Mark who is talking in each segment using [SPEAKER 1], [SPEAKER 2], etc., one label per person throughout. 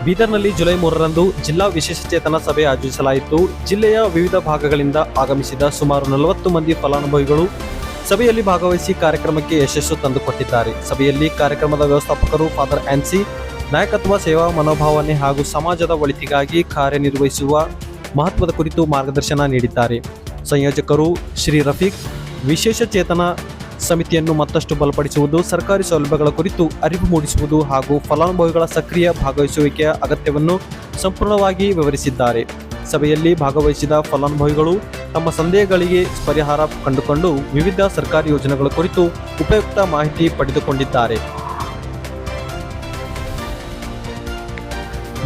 [SPEAKER 1] ಬೀದರ್ನಲ್ಲಿ ಜುಲೈ 3ರಂದು ಜಿಲ್ಲಾ ವಿಶೇಷಚೇತನ ಸಭೆ ಆಯೋಜಿಸಲಾಯಿತು. ಜಿಲ್ಲೆಯ ವಿವಿಧ ಭಾಗಗಳಿಂದ ಆಗಮಿಸಿದ ಸುಮಾರು 40 ಮಂದಿ ಫಲಾನುಭವಿಗಳು ಸಭೆಯಲ್ಲಿ ಭಾಗವಹಿಸಿ ಕಾರ್ಯಕ್ರಮಕ್ಕೆ ಯಶಸ್ಸು ತಂದುಕೊಟ್ಟಿದ್ದಾರೆ. ಸಭೆಯಲ್ಲಿ ಕಾರ್ಯಕ್ರಮದ ವ್ಯವಸ್ಥಾಪಕರು ಫಾದರ್ ಆನ್ಸಿ ನಾಯಕತ್ವ, ಸೇವಾ ಮನೋಭಾವನೆ ಹಾಗೂ ಸಮಾಜದ ಒಳಿತಿಗಾಗಿ ಕಾರ್ಯನಿರ್ವಹಿಸುವ ಮಹತ್ವದ ಕುರಿತು ಮಾರ್ಗದರ್ಶನ ನೀಡಿದ್ದಾರೆ. ಸಂಯೋಜಕರು ಶ್ರೀ ರಫೀಕ್ ವಿಶೇಷಚೇತನ ಸಮಿತಿಯನ್ನು ಮತ್ತಷ್ಟು ಬಲಪಡಿಸುವುದು, ಸರ್ಕಾರಿ ಸೌಲಭ್ಯಗಳ ಕುರಿತು ಅರಿವು ಮೂಡಿಸುವುದು ಹಾಗೂ ಫಲಾನುಭವಿಗಳ ಸಕ್ರಿಯ ಭಾಗವಹಿಸುವಿಕೆಯ ಅಗತ್ಯವನ್ನು ಸಂಪೂರ್ಣವಾಗಿ ವಿವರಿಸಿದ್ದಾರೆ. ಸಭೆಯಲ್ಲಿ ಭಾಗವಹಿಸಿದ ಫಲಾನುಭವಿಗಳು ತಮ್ಮ ಸಂದೇಹಗಳಿಗೆ ಪರಿಹಾರ ಕಂಡುಕೊಂಡು ವಿವಿಧ ಸರ್ಕಾರಿ ಯೋಜನೆಗಳ ಕುರಿತು ಉಪಯುಕ್ತ ಮಾಹಿತಿ ಪಡೆದುಕೊಂಡಿದ್ದಾರೆ.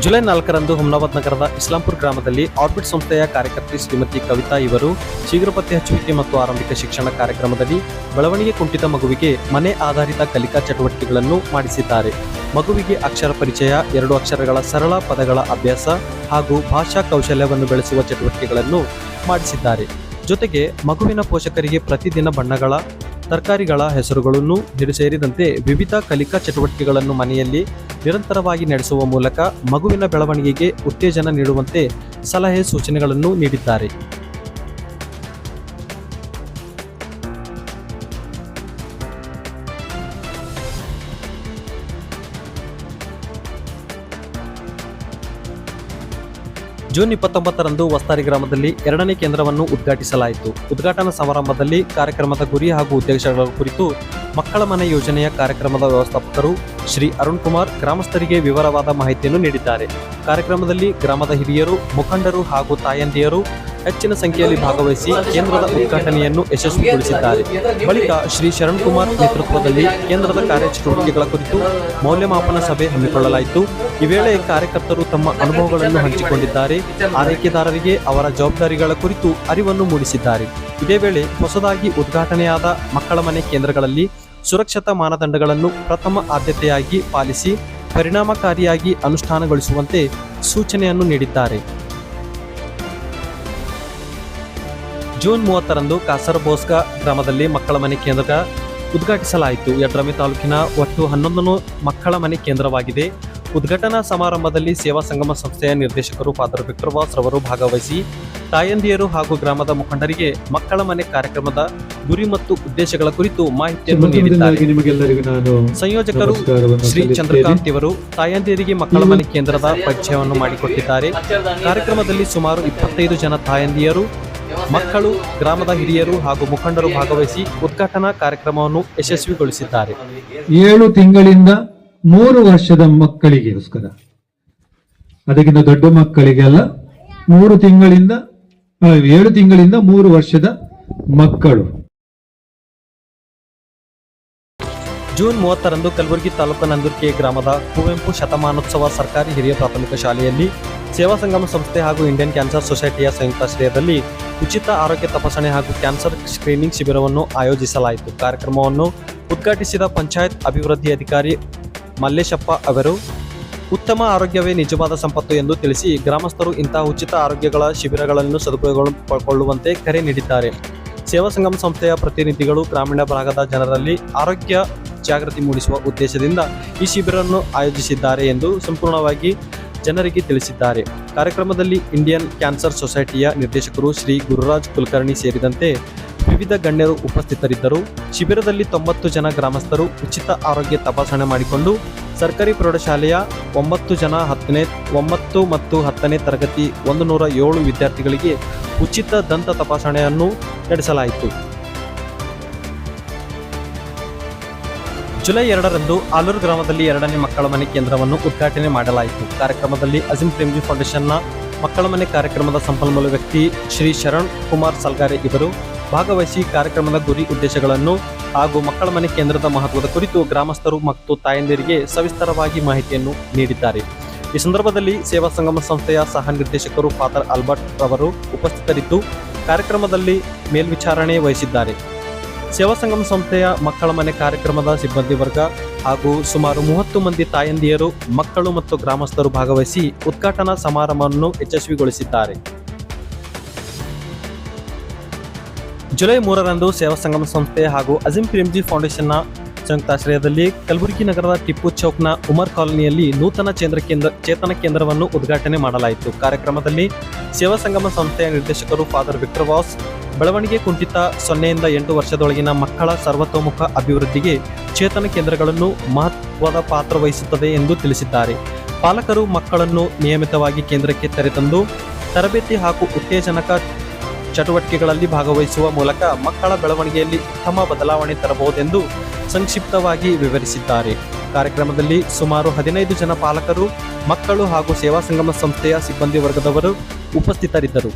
[SPEAKER 1] ಜುಲೈ 4ರಂದು ಹುಮ್ನಾಬಾದ್ ನಗರದ ಇಸ್ಲಾಂಪುರ್ ಗ್ರಾಮದಲ್ಲಿ ಆರ್ಬಿಟ್ ಸಂಸ್ಥೆಯ ಕಾರ್ಯಕರ್ತೆ ಶ್ರೀಮತಿ ಕವಿತಾ ಇವರು ಶೀಘ್ರ ಪತ್ತೆ ಹಚ್ಚುವಿಕೆ ಮತ್ತು ಆರಂಭಿಕ ಶಿಕ್ಷಣ ಕಾರ್ಯಕ್ರಮದಲ್ಲಿ ಬೆಳವಣಿಗೆ ಕುಂಠಿತ ಮಗುವಿಗೆ ಮನೆ ಆಧಾರಿತ ಕಲಿಕಾ ಚಟುವಟಿಕೆಗಳನ್ನು ಮಾಡಿಸಿದ್ದಾರೆ. ಮಗುವಿಗೆ ಅಕ್ಷರ ಪರಿಚಯ, 2 ಅಕ್ಷರಗಳ ಸರಳ ಪದಗಳ ಅಭ್ಯಾಸ ಹಾಗೂ ಭಾಷಾ ಕೌಶಲ್ಯವನ್ನು ಬೆಳೆಸುವ ಚಟುವಟಿಕೆಗಳನ್ನು ಮಾಡಿಸಿದ್ದಾರೆ. ಜೊತೆಗೆ ಮಗುವಿನ ಪೋಷಕರಿಗೆ ಪ್ರತಿದಿನ ಬಣ್ಣಗಳ, ತರಕಾರಿಗಳ ಹೆಸರುಗಳನ್ನು ಸೇರಿದಂತೆ ವಿವಿಧ ಕಲಿಕಾ ಚಟುವಟಿಕೆಗಳನ್ನು ಮನೆಯಲ್ಲಿ ನಿರಂತರವಾಗಿ ನಡೆಸುವ ಮೂಲಕ ಮಗುವಿನ ಬೆಳವಣಿಗೆಗೆ ಉತ್ತೇಜನ ನೀಡುವಂತೆ ಸಲಹೆ ಸೂಚನೆಗಳನ್ನು ನೀಡಿದ್ದಾರೆ. ಜೂನ್ 29ರಂದು ವಸ್ತಾರಿ ಗ್ರಾಮದಲ್ಲಿ 2ನೇ ಕೇಂದ್ರವನ್ನು ಉದ್ಘಾಟಿಸಲಾಯಿತು. ಉದ್ಘಾಟನಾ ಸಮಾರಂಭದಲ್ಲಿ ಕಾರ್ಯಕ್ರಮದ ಗುರಿ ಹಾಗೂ ಉದ್ದೇಶಗಳ ಕುರಿತು ಮಕ್ಕಳ ಮನೆ ಯೋಜನೆಯ ಕಾರ್ಯಕ್ರಮದ ವ್ಯವಸ್ಥಾಪಕರು ಶ್ರೀ ಅರುಣ್ ಕುಮಾರ್ ಗ್ರಾಮಸ್ಥರಿಗೆ ವಿವರವಾದ ಮಾಹಿತಿಯನ್ನು ನೀಡಿದ್ದಾರೆ. ಕಾರ್ಯಕ್ರಮದಲ್ಲಿ ಗ್ರಾಮದ ಹಿರಿಯರು, ಮುಖಂಡರು ಹಾಗೂ ತಾಯಂದಿಯರು ಹೆಚ್ಚಿನ ಸಂಖ್ಯೆಯಲ್ಲಿ ಭಾಗವಹಿಸಿ ಕೇಂದ್ರದ ಉದ್ಘಾಟನೆಯನ್ನು ಯಶಸ್ವಿಗೊಳಿಸಿದ್ದಾರೆ. ಬಳಿಕ ಶ್ರೀ ಶರಣ್ ಕುಮಾರ್ ನೇತೃತ್ವದಲ್ಲಿ ಕೇಂದ್ರದ ಕಾರ್ಯಚಟುವಟಿಕೆಗಳ ಕುರಿತು ಮೌಲ್ಯಮಾಪನ ಸಭೆ ಹಮ್ಮಿಕೊಳ್ಳಲಾಯಿತು. ಈ ವೇಳೆ ಕಾರ್ಯಕರ್ತರು ತಮ್ಮ ಅನುಭವಗಳನ್ನು ಹಂಚಿಕೊಂಡಿದ್ದಾರೆ. ಆರೈಕೆದಾರರಿಗೆ ಅವರ ಜವಾಬ್ದಾರಿಗಳ ಕುರಿತು ಅರಿವನ್ನು ಮೂಡಿಸಿದ್ದಾರೆ. ಇದೇ ವೇಳೆ ಹೊಸದಾಗಿ ಉದ್ಘಾಟನೆಯಾದ ಮಕ್ಕಳ ಮನೆ ಕೇಂದ್ರಗಳಲ್ಲಿ ಸುರಕ್ಷತಾ ಮಾನದಂಡಗಳನ್ನು ಪ್ರಥಮ ಆದ್ಯತೆಯಾಗಿ ಪಾಲಿಸಿ ಪರಿಣಾಮಕಾರಿಯಾಗಿ ಅನುಷ್ಠಾನಗೊಳಿಸುವಂತೆ ಸೂಚನೆಯನ್ನು ನೀಡಿದ್ದಾರೆ. ಜೂನ್ 30ರಂದು ಕಾಸರಬೋಸ್ಗ ಗ್ರಾಮದಲ್ಲಿ ಮಕ್ಕಳ ಮನೆ ಕೇಂದ್ರ ಉದ್ಘಾಟಿಸಲಾಯಿತು. ಯಡ್ರಾಮಿ ತಾಲೂಕಿನ ಒಟ್ಟು 11 ಮಕ್ಕಳ ಮನೆ ಕೇಂದ್ರವಾಗಿದೆ. ಉದ್ಘಾಟನಾ ಸಮಾರಂಭದಲ್ಲಿ ಸೇವಾ ಸಂಗಮ ಸಂಸ್ಥೆಯ ನಿರ್ದೇಶಕರು ಫಾದರ್ ವಿಕ್ಟರ್ ವಾಸ್ ರವರು ಭಾಗವಹಿಸಿ ತಾಯಂದಿಯರು ಹಾಗೂ ಗ್ರಾಮದ ಮುಖಂಡರಿಗೆ ಮಕ್ಕಳ ಮನೆ ಕಾರ್ಯಕ್ರಮದ ಗುರಿ ಮತ್ತು ಉದ್ದೇಶಗಳ ಕುರಿತು ಮಾಹಿತಿಯನ್ನು ನೀಡಿದ್ದಾರೆ. ಸಂಯೋಜಕರು ಶ್ರೀ ಚಂದ್ರಕಾಂತ್ ಇವರು ತಾಯಂದಿಯರಿಗೆ ಮಕ್ಕಳ ಮನೆ ಕೇಂದ್ರದ ಪರಿಚಯವನ್ನು ಮಾಡಿಕೊಟ್ಟಿದ್ದಾರೆ. ಕಾರ್ಯಕ್ರಮದಲ್ಲಿ ಸುಮಾರು 25 ಜನ ತಾಯಂದಿಯರು, ಮಕ್ಕಳು, ಗ್ರಾಮದ ಹಿರಿಯರು ಹಾಗೂ ಮುಖಂಡರು ಭಾಗವಹಿಸಿ ಉದ್ಘಾಟನಾ ಕಾರ್ಯಕ್ರಮವನ್ನು ಯಶಸ್ವಿಗೊಳಿಸಿದ್ದಾರೆ.
[SPEAKER 2] 7 ತಿಂಗಳಿಂದ 3 ವರ್ಷದ ಮಕ್ಕಳಿಗೋಸ್ಕರ, ಅದಕ್ಕಿಂತ ದೊಡ್ಡ ಮಕ್ಕಳಿಗೆ ಅಲ್ಲ, 7 ತಿಂಗಳಿಂದ 3 ವರ್ಷದ ಮಕ್ಕಳು.
[SPEAKER 1] ಜೂನ್ 30ರಂದು ಕಲಬುರಗಿ ತಾಲೂಕು ನಂದೂರ್ಕೆ ಗ್ರಾಮದ ಕುವೆಂಪು ಶತಮಾನೋತ್ಸವ ಸರ್ಕಾರಿ ಹಿರಿಯ ಪ್ರಾಥಮಿಕ ಶಾಲೆಯಲ್ಲಿ ಸೇವಾ ಸಂಗಮ ಸಂಸ್ಥೆ ಹಾಗೂ ಇಂಡಿಯನ್ ಕ್ಯಾನ್ಸರ್ ಸೊಸೈಟಿಯ ಸಂಯುಕ್ತಾಶ್ರಯದಲ್ಲಿ ಉಚಿತ ಆರೋಗ್ಯ ತಪಾಸಣೆ ಹಾಗೂ ಕ್ಯಾನ್ಸರ್ ಸ್ಕ್ರೀನಿಂಗ್ ಶಿಬಿರವನ್ನು ಆಯೋಜಿಸಲಾಯಿತು. ಕಾರ್ಯಕ್ರಮವನ್ನು ಉದ್ಘಾಟಿಸಿದ ಪಂಚಾಯತ್ ಅಭಿವೃದ್ಧಿ ಅಧಿಕಾರಿ ಮಲ್ಲೇಶಪ್ಪ ಅವರು ಉತ್ತಮ ಆರೋಗ್ಯವೇ ನಿಜವಾದ ಸಂಪತ್ತು ಎಂದು ತಿಳಿಸಿ ಗ್ರಾಮಸ್ಥರು ಇಂತಹ ಉಚಿತ ಆರೋಗ್ಯಗಳ ಶಿಬಿರಗಳನ್ನು ಸದುಪಯೋಗಗೊಳ್ಳುವಂತೆ ಕರೆ ನೀಡಿದ್ದಾರೆ. ಸೇವಾ ಸಂಗಮ ಸಂಸ್ಥೆಯ ಪ್ರತಿನಿಧಿಗಳು ಗ್ರಾಮೀಣ ಭಾಗದ ಜನರಲ್ಲಿ ಆರೋಗ್ಯ ಜಾಗೃತಿ ಮೂಡಿಸುವ ಉದ್ದೇಶದಿಂದ ಈ ಶಿಬಿರವನ್ನು ಆಯೋಜಿಸಿದ್ದಾರೆ ಎಂದು ಸಂಪೂರ್ಣವಾಗಿ ಜನರಿಗೆ ತಿಳಿಸಿದ್ದಾರೆ. ಕಾರ್ಯಕ್ರಮದಲ್ಲಿ ಇಂಡಿಯನ್ ಕ್ಯಾನ್ಸರ್ ಸೊಸೈಟಿಯ ನಿರ್ದೇಶಕರು ಶ್ರೀ ಗುರುರಾಜ್ ಕುಲಕರ್ಣಿ ಸೇರಿದಂತೆ ವಿವಿಧ ಗಣ್ಯರು ಉಪಸ್ಥಿತರಿದ್ದರು. ಶಿಬಿರದಲ್ಲಿ 90 ಜನ ಗ್ರಾಮಸ್ಥರು ಉಚಿತ ಆರೋಗ್ಯ ತಪಾಸಣೆ ಮಾಡಿಕೊಂಡು ಸರ್ಕಾರಿ ಪ್ರೌಢಶಾಲೆಯ 9 ಮತ್ತು 10ನೇ ತರಗತಿ 107 ವಿದ್ಯಾರ್ಥಿಗಳಿಗೆ ಉಚಿತ ದಂತ ತಪಾಸಣೆಯನ್ನು ನಡೆಸಲಾಯಿತು. ಜುಲೈ 2ರಂದು ಆಲೂರು ಗ್ರಾಮದಲ್ಲಿ 2ನೇ ಮಕ್ಕಳ ಮನೆ ಕೇಂದ್ರವನ್ನು ಉದ್ಘಾಟನೆ ಮಾಡಲಾಯಿತು. ಕಾರ್ಯಕ್ರಮದಲ್ಲಿ ಅಜಿಂ ಪ್ರೇಮ್ಜಿ ಫೌಂಡೇಶನ್ನ ಮಕ್ಕಳ ಮನೆ ಕಾರ್ಯಕ್ರಮದ ಸಂಪನ್ಮೂಲ ವ್ಯಕ್ತಿ ಶ್ರೀ ಶರಣ್ ಕುಮಾರ್ ಸಲ್ಗಾರೆ ಇವರು ಭಾಗವಹಿಸಿ ಕಾರ್ಯಕ್ರಮದ ಗುರಿ ಉದ್ದೇಶಗಳನ್ನು ಹಾಗೂ ಮಕ್ಕಳ ಮನೆ ಕೇಂದ್ರದ ಮಹತ್ವದ ಕುರಿತು ಗ್ರಾಮಸ್ಥರು ಮತ್ತು ತಾಯಂದಿರಿಗೆ ಸವಿಸ್ತರವಾಗಿ ಮಾಹಿತಿಯನ್ನು ನೀಡಿದ್ದಾರೆ. ಈ ಸಂದರ್ಭದಲ್ಲಿ ಸೇವಾ ಸಂಗಮ ಸಂಸ್ಥೆಯ ಸಹ ನಿರ್ದೇಶಕರು ಫಾದರ್ ಆಲ್ಬರ್ಟ್ ರವರು ಉಪಸ್ಥಿತರಿದ್ದು ಕಾರ್ಯಕ್ರಮದಲ್ಲಿ ಮೇಲ್ವಿಚಾರಣೆ ವಹಿಸಿದ್ದಾರೆ. ಸೇವಾ ಸಂಗಮ ಸಂಸ್ಥೆಯ ಮಕ್ಕಳ ಮನೆ ಕಾರ್ಯಕ್ರಮದ ಸಿಬ್ಬಂದಿ ವರ್ಗ ಹಾಗೂ ಸುಮಾರು 30 ಮಂದಿ ತಾಯಂದಿಯರು, ಮಕ್ಕಳು ಮತ್ತು ಗ್ರಾಮಸ್ಥರು ಭಾಗವಹಿಸಿ ಉದ್ಘಾಟನಾ ಸಮಾರಂಭವನ್ನು ಯಶಸ್ವಿಗೊಳಿಸಿದ್ದಾರೆ. ಜುಲೈ 3ರಂದು ಸೇವಾ ಸಂಗಮ ಸಂಸ್ಥೆ ಹಾಗೂ ಅಜಿಂ ಪ್ರೇಮ್ಜಿ ಫೌಂಡೇಶನ್ನ ಸಂಯುಕ್ತಾಶ್ರಯದಲ್ಲಿ ಕಲಬುರಗಿ ನಗರದ ಟಿಪ್ಪು ಚೌಕ್ನ ಉಮರ್ ಕಾಲೋನಿಯಲ್ಲಿ ನೂತನ ಚೇತನ ಕೇಂದ್ರವನ್ನು ಉದ್ಘಾಟನೆ ಮಾಡಲಾಯಿತು. ಕಾರ್ಯಕ್ರಮದಲ್ಲಿ ಸೇವಾ ಸಂಗಮ ಸಂಸ್ಥೆಯ ನಿರ್ದೇಶಕರು ಫಾದರ್ ವಿಕ್ಟರ್ ವಾಸ್ ಬೆಳವಣಿಗೆ ಕುಂಠಿತ 0ಯಿಂದ 8 ವರ್ಷದೊಳಗಿನ ಮಕ್ಕಳ ಸರ್ವತೋಮುಖ ಅಭಿವೃದ್ಧಿಗೆ ಚೇತನ ಕೇಂದ್ರಗಳನ್ನು ಮಹತ್ವದ ಪಾತ್ರ ವಹಿಸುತ್ತದೆ ಎಂದು ತಿಳಿಸಿದ್ದಾರೆ. ಪಾಲಕರು ಮಕ್ಕಳನ್ನು ನಿಯಮಿತವಾಗಿ ಕೇಂದ್ರಕ್ಕೆ ಕರೆತಂದು ತರಬೇತಿ ಹಾಗೂ ಉತ್ತೇಜನಕ ಚಟುವಟಿಕೆಗಳಲ್ಲಿ ಭಾಗವಹಿಸುವ ಮೂಲಕ ಮಕ್ಕಳ ಬೆಳವಣಿಗೆಯಲ್ಲಿ ಉತ್ತಮ ಬದಲಾವಣೆ ತರಬಹುದೆಂದು ಸಂಕ್ಷಿಪ್ತವಾಗಿ ವಿವರಿಸಿದ್ದಾರೆ. ಕಾರ್ಯಕ್ರಮದಲ್ಲಿ ಸುಮಾರು 15 ಜನ ಪಾಲಕರು, ಮಕ್ಕಳು ಹಾಗೂ ಸೇವಾ ಸಂಗಮ ಸಂಸ್ಥೆಯ ಸಿಬ್ಬಂದಿ ವರ್ಗದವರು ಉಪಸ್ಥಿತರಿದ್ದರು.